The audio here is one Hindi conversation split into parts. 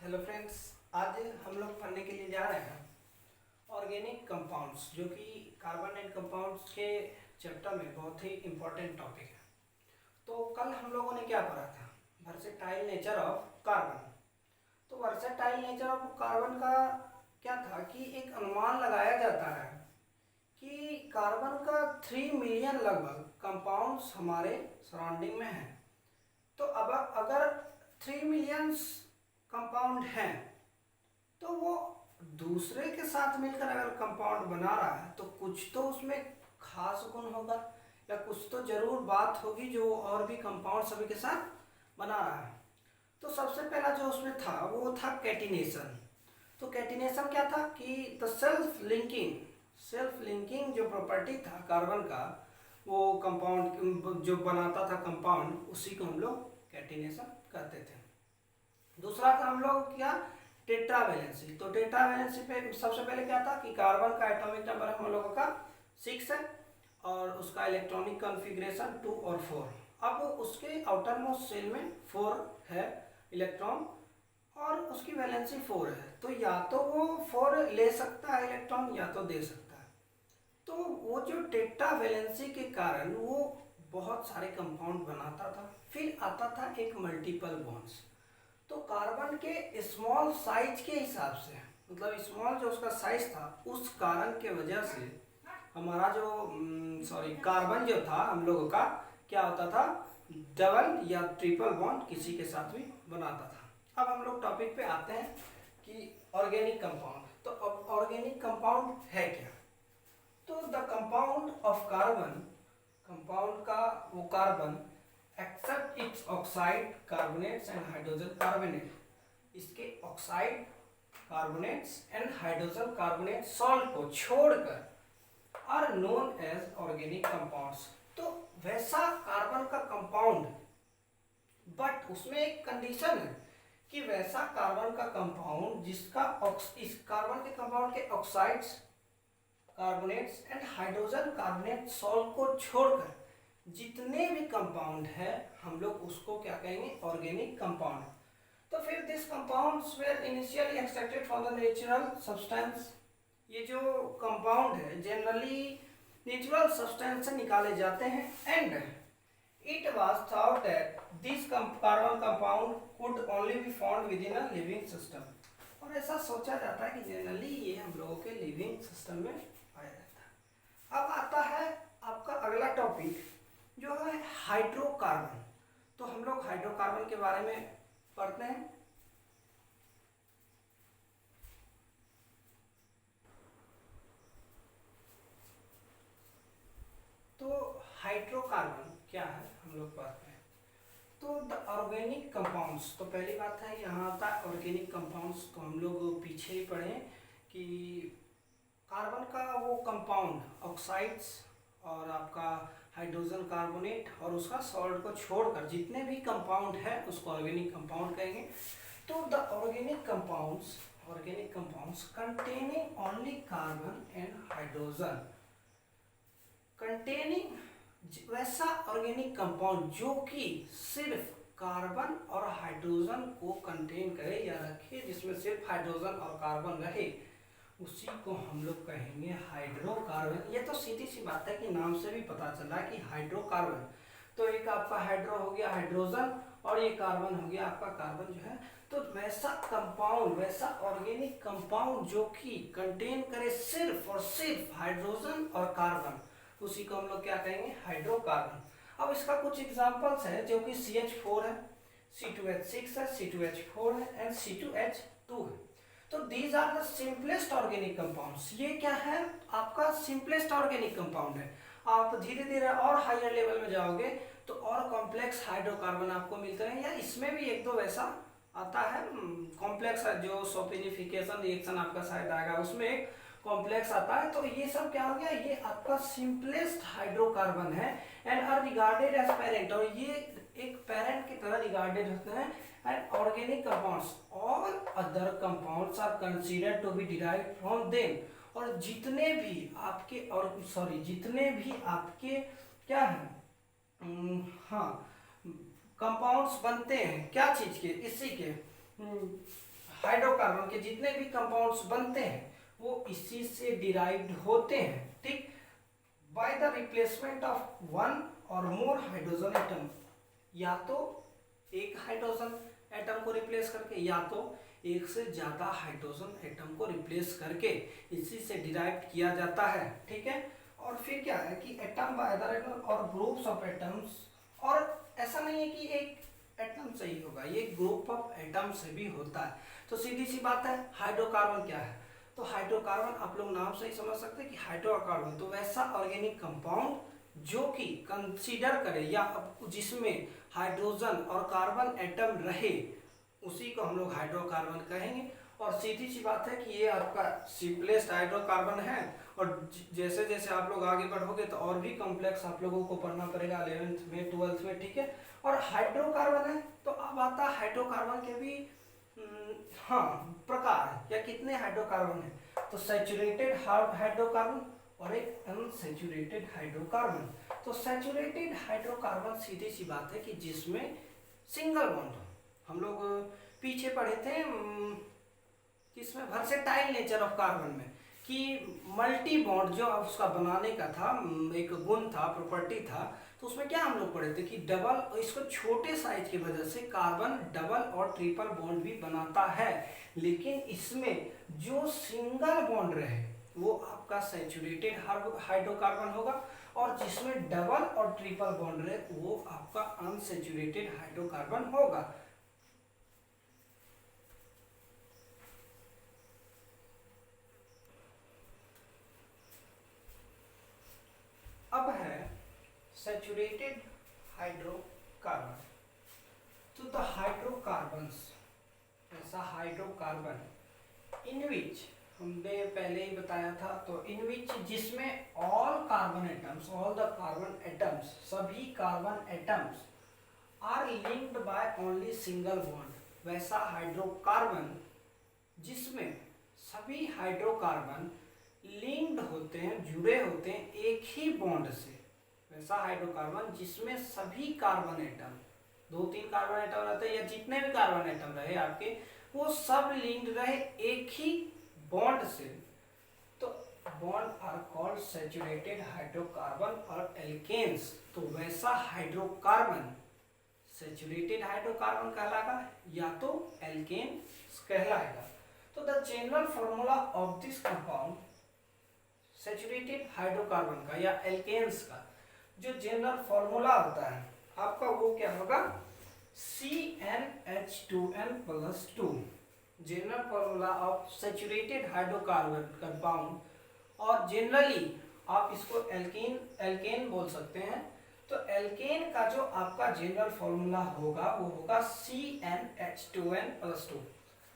हेलो फ्रेंड्स, आज हम लोग पढ़ने के लिए जा रहे हैं ऑर्गेनिक कंपाउंड्स, जो कि कार्बन एंड कंपाउंड्स के चैप्टर में बहुत ही इम्पोर्टेंट टॉपिक है। तो कल हम लोगों ने क्या पढ़ा था? Versatile nature of carbon. तो वर्सेटाइल नेचर ऑफ कार्बन का क्या था कि एक अनुमान लगाया जाता है कि कार्बन का 3 मिलियन लगभग कंपाउंड्स हमारे सराउंडिंग में हैं। तो अब अगर 3 मिलियंस कंपाउंड हैं तो वो दूसरे के साथ मिलकर अगर कंपाउंड बना रहा है तो कुछ तो उसमें खास गुण होगा या कुछ तो जरूर बात होगी जो और भी कंपाउंड सभी के साथ बना रहा है। तो सबसे पहला जो उसमें था वो था कैटिनेशन। तो कैटिनेशन क्या था कि द सेल्फ लिंकिंग जो प्रॉपर्टी था कार्बन का, वो कंपाउंड जो बनाता था कंपाउंड, उसी को हम लोग कैटिनेशन कहते थे। दूसरा था हम लोग क्या, टेट्रावैलेंसी। तो टेट्रावैलेंसी पे सबसे पहले क्या था कि कार्बन का एटॉमिक नंबर हम लोगों का 6 है और उसका इलेक्ट्रॉनिक कॉन्फ़िगरेशन 2 और 4। अब उसके आउटर मोस्ट शेल में 4 है इलेक्ट्रॉन और उसकी वैलेंसी 4 है। तो या तो वो 4 ले सकता है इलेक्ट्रॉन या तो दे सकता है। तो वो जो टेट्रावैलेंसी के कारण वो बहुत सारे कंपाउंड बनाता था। फिर आता था एक मल्टीपल बॉन्ड्स। तो कार्बन के स्मॉल साइज के हिसाब से, मतलब स्मॉल जो उसका साइज था, उस कारण के वजह से हमारा जो कार्बन जो था हम लोगों का क्या होता था, डबल या ट्रिपल बॉन्ड किसी के साथ भी बनाता था। अब हम लोग टॉपिक पे आते हैं कि ऑर्गेनिक कंपाउंड। तो अब ऑर्गेनिक कंपाउंड है क्या? तो the compound of carbon, compound का वो carbon except its oxide carbonates and hydrogen carbonate, इसके oxide carbonates and hydrogen carbonate salt को छोड़कर are known as organic compounds. तो वैसा कार्बन का कंपाउंड, बट उसमें एक कंडीशन है कि वैसा कार्बन का कंपाउंड जिसका इस कार्बन के कंपाउंड के oxides carbonates and hydrogen carbonate salt को छोड़कर जितने भी कंपाउंड है हम लोग उसको क्या कहेंगे, ऑर्गेनिक कंपाउंड। तो फिर this compounds were initially extracted from the natural substance. ये जो कंपाउंड है जनरली नेचुरल सब्सटेंस से निकाले जाते हैं and it was thought that this carbon compound could only be found with in a living system. और ऐसा सोचा जाता है कि जनरली ये हम लोगों के लिविंग सिस्टम में पाया जाता है। अब आता है आपका अगला टॉपिक जो है हाइड्रोकार्बन। तो हम लोग हाइड्रोकार्बन के बारे में पढ़ते हैं। तो हाइड्रोकार्बन क्या है हम लोग पढ़ते हैं। तो द ऑर्गेनिक कंपाउंड्स, तो पहली बात है यहाँ आता है ऑर्गेनिक कंपाउंड्स। तो हम लोग पीछे ही पढ़े कि कार्बन का वो कंपाउंड ऑक्साइड्स और आपका हाइड्रोजन कार्बोनेट और उसका सॉल्ट को छोड़कर जितने भी कंपाउंड है उसको ऑर्गेनिक कंपाउंड कहेंगे। तो the organic compounds containing only carbon and hydrogen, containing वैसा ऑर्गेनिक कंपाउंड जो कि सिर्फ कार्बन और हाइड्रोजन को कंटेन करे या रखे, जिसमें सिर्फ हाइड्रोजन और कार्बन रहे, उसी को हम लोग कहेंगे हाइड्रोकार्बन। ये तो सीधी सी बात है कि नाम से भी पता चला कि हाइड्रोकार्बन। तो एक आपका हाइड्रो हो गया हाइड्रोजन और ये कार्बन हो गया आपका कार्बन जो है। तो वैसा कंपाउंड, वैसा ऑर्गेनिक कंपाउंड जो कि कंटेन करे सिर्फ और सिर्फ हाइड्रोजन और कार्बन, उसी को हम लोग क्या कहेंगे, हाइड्रोकार्बन। अब इसका कुछ एग्जांपल्स है जो कि CH4 है, C2H6 है, C2H4 है एंड C2H2 है। तो these are the simplest organic compounds. ये क्या है, आपका सिंपलेस्ट ऑर्गेनिक कंपाउंड है। आप धीरे धीरे और हायर लेवल में जाओगे तो और कॉम्प्लेक्स हाइड्रोकार्बन आपको मिलते हैं, या इसमें भी एक दो वैसा आता है कॉम्प्लेक्स, जो सल्फिनिफिकेशन रिएक्शन आपका शायद आएगा उसमें एक कॉम्प्लेक्स आता है। तो ये सब क्या हो गया, ये आपका सिंपलेस्ट हाइड्रोकार्बन है and are regarded as parent, और ये एक पेरेंट की तरह रिगार्डेड होते हैं। And organic compounds all other compounds are considered to be derived from them. और जितने भी आपके क्या है, हाँ, कंपाउंड्स बनते हैं क्या चीज के, इसी के हाइड्रोकार्बन के जितने भी कंपाउंड्स बनते हैं वो इसी से डिराइव्ड होते हैं, ठीक, by the replacement of one और मोर हाइड्रोजन एटम, या तो एक हाइड्रोजन एटम को रिप्लेस करके या तो एक से ज्यादा हाइड्रोजन एटम को रिप्लेस करके इसी से डिराइव किया जाता है, ठीक है। और फिर क्या है कि एटम बाय अदर एटम और ग्रुप्स ऑफ एटम्स, और ऐसा नहीं है कि एक एटम से ही होगा, ये ग्रुप ऑफ एटम से भी होता है। तो सीधी सी बात है, हाइड्रोकार्बन क्या है, तो हाइड्रोकार्बन आप लोग नाम से ही समझ सकते हैं कि हाइड्रोकार्बन तो वैसा ऑर्गेनिक कंपाउंड जो कि कंसीडर करे या जिसमें हाइड्रोजन और कार्बन एटम रहे, उसी को हम लोग हाइड्रोकार्बन कहेंगे। और सीधी सी बात है कि ये आपका सिंपलेस्ट हाइड्रोकार्बन है, और जैसे जैसे आप लोग आगे बढ़ोगे तो और भी कॉम्प्लेक्स आप लोगों को पढ़ना पड़ेगा 11th में 12th में, ठीक है। और हाइड्रोकार्बन है तो अब आता है हाइड्रोकार्बन के भी हाँ प्रकार या कितने हाइड्रोकार्बन है, तो सैचुरेटेड हाइड्रोकार्बन और एक अनसैचुरेटेड हाइड्रोकार्बन। तो सैचुरेटेड हाइड्रोकार्बन सीधी सी बात है कि जिसमें सिंगल बॉन्ड हो, हम लोग पीछे पढ़े थे किसमें, वर्सेटाइल नेचर ऑफ कार्बन में, कि मल्टी बॉन्ड जो उसका बनाने का था, एक गुण था, प्रॉपर्टी था, तो उसमें क्या हम लोग पढ़े थे कि डबल, इसको छोटे साइज की वजह से कार्बन डबल और ट्रिपल बॉन्ड भी बनाता है, लेकिन इसमें जो सिंगल बॉन्ड रहे वो आपका सैचुरेटेड हाइड्रोकार्बन होगा, और जिसमें डबल और ट्रिपल बॉन्ड रहे वो आपका अनसैचुरेटेड हाइड्रोकार्बन होगा। अब है सैचुरेटेड हाइड्रोकार्बन। तो द हाइड्रोकार्बन्स, ऐसा हाइड्रोकार्बन इन विच, हमने पहले ही बताया था, तो इन विच जिसमें all carbon atoms, all the carbon atoms, सभी carbon atoms are linked by only single bond, वैसा हाइड्रोकार्बन जिसमें सभी हाइड्रोकार्बन लिंक्ड होते हैं, जुड़े होते हैं एक ही बॉन्ड से, वैसा हाइड्रोकार्बन जिसमें सभी कार्बन एटम, 2-3 कार्बन एटम रहते हैं या जितने भी कार्बन एटम रहे आपके, वो सब लिंक्ड रहे एक ही बॉन्ड से, तो bond are called saturated hydrocarbon और एल्केन्स। तो वैसा हाइड्रोकार्बन सैचुरेटेड हाइड्रोकार्बन कहलाएगा या तो एल्केन कहलाएगा। तो the general formula of this compound, saturated hydrocarbon का या एल्केन्स का जो जनरल फॉर्मूला होता है आपका, वो क्या होगा, CnH2n+2, general formula of saturated hydrocarbon compound, और जनरली आप इसको एल्केन बोल सकते हैं। तो एल्केन का जो आपका जनरल फॉर्मूला होगा वो होगा CnH2n+2।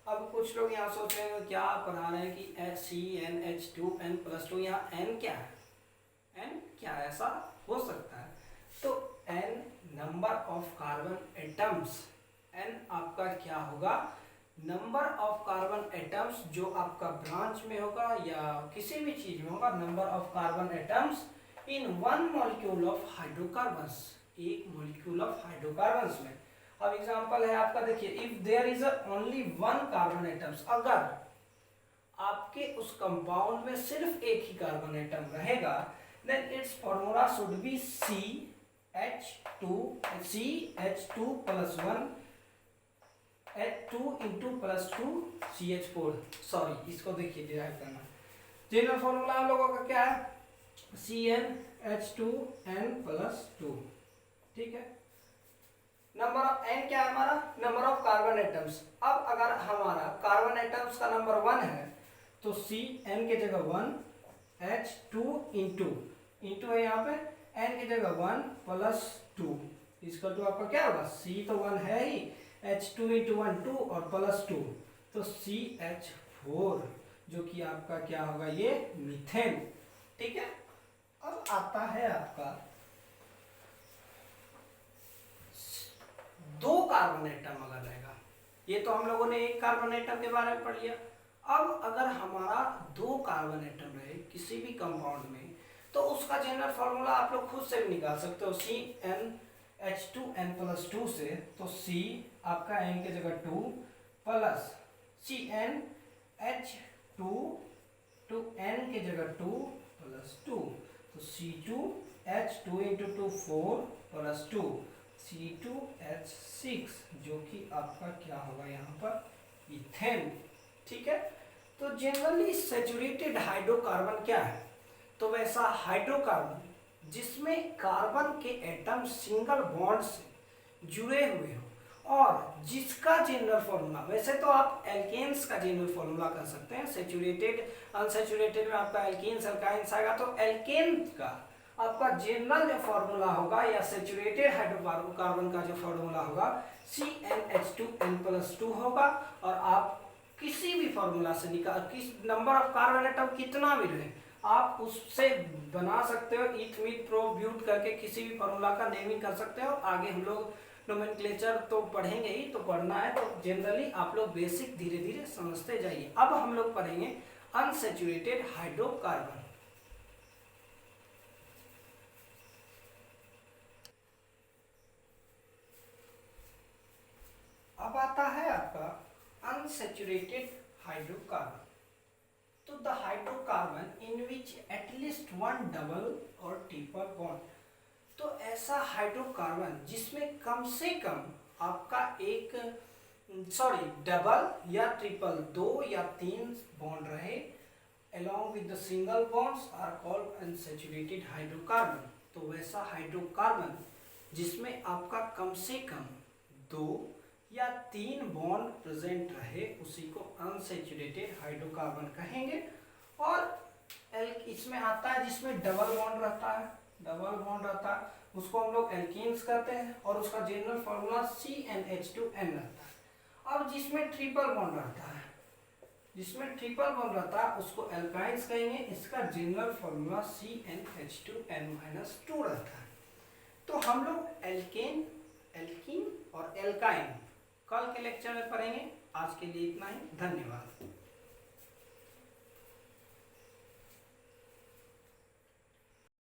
अब कुछ लोग यहाँ सोच रहे हैं क्या पढ़ा रहे हैं कि CnH2n+2, यहाँ n क्या है, n क्या है, ऐसा हो सकता है। तो n number of carbon atoms, n आपका क्या होगा, नंबर ऑफ कार्बन एटम्स जो आपका ब्रांच में होगा या किसी भी चीज में होगा, number of carbon atoms in one molecule of hydrocarbons, एक मॉलिक्यूल ऑफ हाइड्रोकार्बन्स में। अब एग्जांपल है आपका, देखिए, if there is only one carbon atoms, अगर आपके उस कंपाउंड में सिर्फ एक ही कार्बन एटम रहेगा, then it's formula should be CH2+1 2 × +2 CH4, sorry इसको देखिए डिराइव करना। जनरल फॉर्मूला हम लोगों का क्या है, CnH2n+2, ठीक है। नंबर ऑफ n क्या है हमारा, नंबर ऑफ कार्बन एटम्स। अब अगर हमारा कार्बन एटम्स का नंबर 1 है तो Cn के जगह 1, H2 इंटू है यहाँ पे, n की जगह 1 + 2 इसका तो आपका क्या होगा, C तो 1 है ही, H2 × 1 2 और +2, तो CH4 जो कि आपका क्या होगा, ये मीथेन, ठीक है। अब आता है आपका 2 कार्बन एटम अगर रहेगा, ये तो हम लोगों ने एक कार्बन एटम के बारे में पढ़ लिया। अब अगर हमारा 2 कार्बन एटम रहे किसी भी कंपाउंड में, तो उसका जनरल फॉर्मूला आप लोग खुद से भी निकाल सकते हो, CnH2n+2 से। तो C आपका n की जगह 2 + CnH2 टू N की जगह 2 प्लस 2, तो C2H2 इंटू 2 4 प्लस 2 C2H6, जो कि आपका क्या होगा यहाँ पर इथेन। ठीक है, तो जनरली सैचुरेटेड हाइड्रोकार्बन क्या है, तो वैसा हाइड्रोकार्बन जिसमें कार्बन के एटम सिंगल बॉन्ड से जुड़े हुए हो और जिसका जनरल फॉर्मूला, वैसे तो आप एल्केन्स का जनरल फॉर्मूला कर सकते हैं, सैचुरेटेड अनसैचुरेटेड में आपका एल्केन्स एल्काइंस आएगा, तो एल्केन का आपका जनरल जो फॉर्मूला होगा या सैचुरेटेड हाइड्रोकार्बन का जो फॉर्मूला होगा CnH2n+2 होगा। और आप किसी भी फॉर्मूला से निकाल, किस नंबर ऑफ कार्बन एटम कितना भी रहे आप उससे बना सकते हो, ईथ मीथ प्रो ब्यूट करके किसी भी फॉर्मूला का नेमिंग कर सकते हो। आगे हम लोग नोमेनक्लेचर तो पढ़ेंगे ही, तो पढ़ना है तो जनरली आप लोग बेसिक धीरे धीरे समझते जाइए। अब हम लोग पढ़ेंगे अनसैचुरेटेड हाइड्रोकार्बन। अब आता है आपका अनसैचुरेटेड हाइड्रोकार्बन। तो the hydrocarbon in which at least one double और ट्रिपल बॉन्ड, तो ऐसा हाइड्रोकार्बन जिसमें कम से कम आपका एक डबल या ट्रिपल, 2 या 3 बॉन्ड रहे along with the single bonds are called unsaturated hydrocarbon। तो वैसा हाइड्रोकार्बन जिसमें आपका कम से कम 2 या 3 बॉन्ड प्रेजेंट रहे उसी को अनसैचुरेटेड हाइड्रोकार्बन कहेंगे। और इसमें आता है जिसमें डबल बॉन्ड रहता है, उसको हम लोग एल्कीन्स कहते हैं और उसका जनरल फॉर्मूला CnH2n रहता है। अब जिसमें ट्रिपल बॉन्ड रहता है उसको एल्काइंस कहेंगे, इसका जनरल फॉर्मूला CnH2n-2 रहता है। तो हम लोग एल्कीन और एल्काइन कल के लेक्चर में पढ़ेंगे। आज के लिए इतना ही, धन्यवाद।